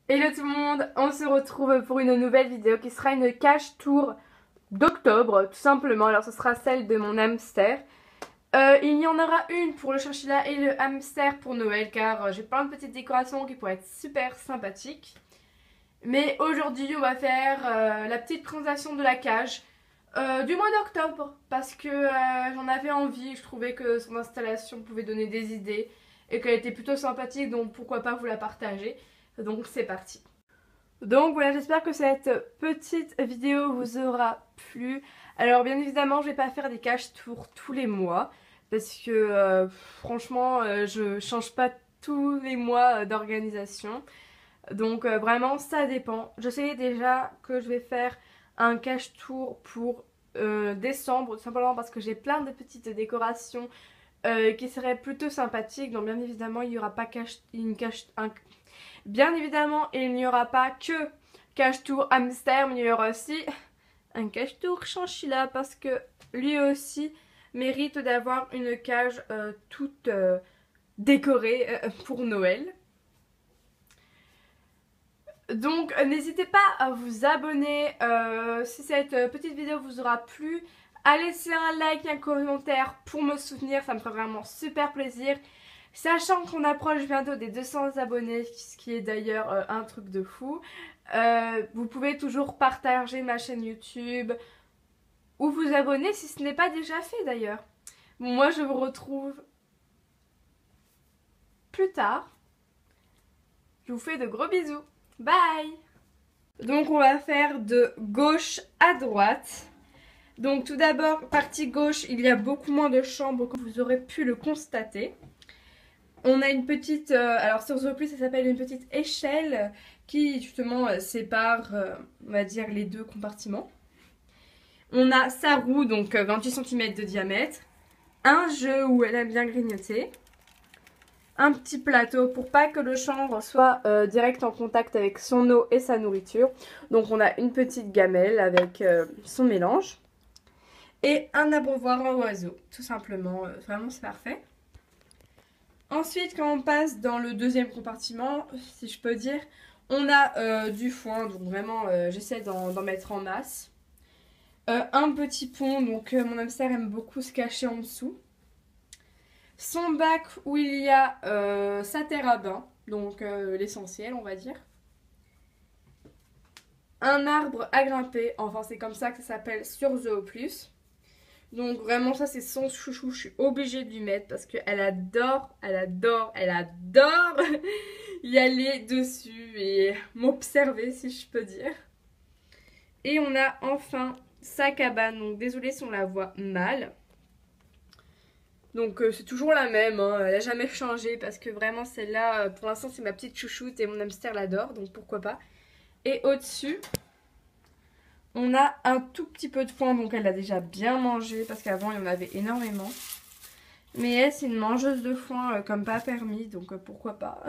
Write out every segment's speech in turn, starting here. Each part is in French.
Hello tout le monde, on se retrouve pour une nouvelle vidéo qui sera une cache tour d'octobre tout simplement. Alors ce sera celle de mon hamster. Il y en aura une pour le chinchilla et le hamster pour Noël car j'ai plein de petites décorations qui pourraient être super sympathiques. Mais aujourd'hui on va faire la petite présentation de la cage du mois d'octobre parce que j'en avais envie, je trouvais que son installation pouvait donner des idées et qu'elle était plutôt sympathique, donc pourquoi pas vous la partager. Donc c'est parti. Donc voilà, j'espère que cette petite vidéo vous aura plu. Alors bien évidemment, je vais pas faire des caches tours tous les mois parce que franchement, je change pas tous les mois d'organisation. Donc vraiment, ça dépend. Je sais déjà que je vais faire un cache tour pour décembre, tout simplement parce que j'ai plein de petites décorations qui seraient plutôt sympathiques. Donc bien évidemment, il n'y aura pas bien évidemment, il n'y aura pas que cache-tour hamster, mais il y aura aussi un cache-tour chinchilla parce que lui aussi mérite d'avoir une cage toute décorée pour Noël. Donc n'hésitez pas à vous abonner si cette petite vidéo vous aura plu, à laisser un like et un commentaire pour me soutenir, ça me ferait vraiment super plaisir. Sachant qu'on approche bientôt des 200 abonnés, ce qui est d'ailleurs un truc de fou, vous pouvez toujours partager ma chaîne YouTube ou vous abonner si ce n'est pas déjà fait d'ailleurs. Bon, moi je vous retrouve plus tard. Je vous fais de gros bisous. Bye! Donc on va faire de gauche à droite. Donc tout d'abord, partie gauche, il y a beaucoup moins de chambres comme vous aurez pu le constater. On a une petite, alors sur Zooplus ça s'appelle une petite échelle qui justement sépare, on va dire, les deux compartiments. On a sa roue, donc 28 cm de diamètre. Un jeu où elle aime bien grignoter. Un petit plateau pour pas que le chanvre soit direct en contact avec son eau et sa nourriture. Donc on a une petite gamelle avec son mélange. Et un abreuvoir en oiseau, tout simplement. Vraiment c'est parfait. Ensuite, quand on passe dans le deuxième compartiment, si je peux dire, on a du foin, donc vraiment j'essaie d'en mettre en masse. Un petit pont, donc mon hamster aime beaucoup se cacher en dessous. Son bac où il y a sa terre à bain, donc l'essentiel on va dire. Un arbre à grimper, enfin c'est comme ça que ça s'appelle sur Zooplus. Donc vraiment ça c'est son chouchou, je suis obligée de lui mettre parce qu'elle adore, elle adore y aller dessus et m'observer si je peux dire. Et on a enfin sa cabane, donc désolée si on la voit mal. Donc c'est toujours la même, hein. Elle n'a jamais changé parce que vraiment celle-là pour l'instant c'est ma petite chouchoute et mon hamster l'adore donc pourquoi pas. Et au-dessus on a un tout petit peu de foin, donc elle a déjà bien mangé parce qu'avant il y en avait énormément. Mais elle c'est une mangeuse de foin comme pas permis, donc pourquoi pas.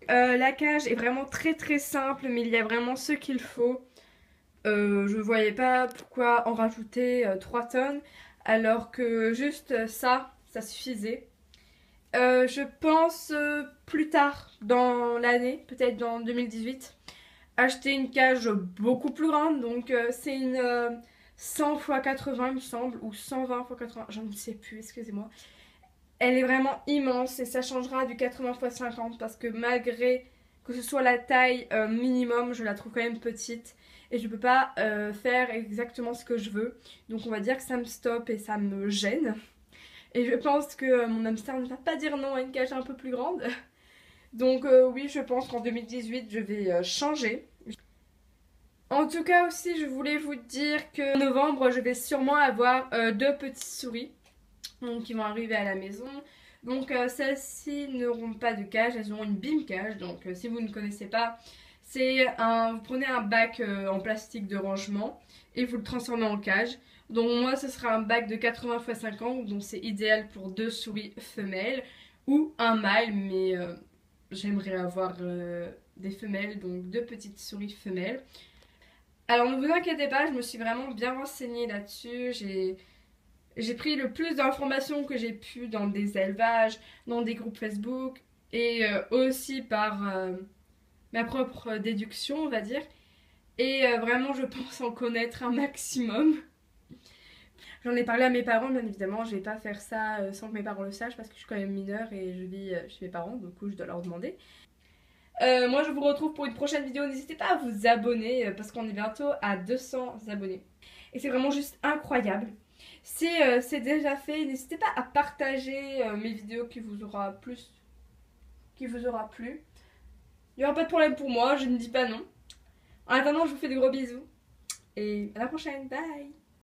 La cage est vraiment très simple, mais il y a vraiment ce qu'il faut. Je ne voyais pas pourquoi en rajouter 3 tonnes, alors que juste ça suffisait. Je pense plus tard dans l'année, peut-être dans 2018, acheter une cage beaucoup plus grande. Donc c'est une 100 x 80 il me semble, ou 120 x 80, je ne sais plus, excusez-moi. Elle est vraiment immense et ça changera du 80 x 50 parce que malgré que ce soit la taille minimum, je la trouve quand même petite et je peux pas faire exactement ce que je veux. Donc on va dire que ça me stoppe et ça me gêne. Et je pense que mon hamster ne va pas dire non à une cage un peu plus grande. Donc oui, je pense qu'en 2018, je vais changer. En tout cas aussi, je voulais vous dire que en novembre, je vais sûrement avoir 2 petites souris. Donc qui vont arriver à la maison. Donc celles-ci n'auront pas de cage, elles auront une bim cage. Donc si vous ne connaissez pas, c'est vous prenez un bac en plastique de rangement et vous le transformez en cage. Donc moi ce sera un bac de 80 x 50, donc c'est idéal pour 2 souris femelles ou un mâle, mais j'aimerais avoir des femelles, donc 2 petites souris femelles. Alors ne vous inquiétez pas, je me suis vraiment bien renseignée là-dessus, j'ai pris le plus d'informations que j'ai pu dans des élevages, dans des groupes Facebook et aussi par ma propre déduction, on va dire. Et vraiment, je pense en connaître un maximum. J'en ai parlé à mes parents, bien évidemment. Je vais pas faire ça sans que mes parents le sachent parce que je suis quand même mineure et je vis chez mes parents, du coup, je dois leur demander. Moi, je vous retrouve pour une prochaine vidéo. N'hésitez pas à vous abonner parce qu'on est bientôt à 200 abonnés. Et c'est vraiment juste incroyable. Si c'est déjà fait, n'hésitez pas à partager mes vidéos qui vous aura plu. Il n'y aura pas de problème pour moi, je ne dis pas non. En attendant, je vous fais de gros bisous. Et à la prochaine, bye!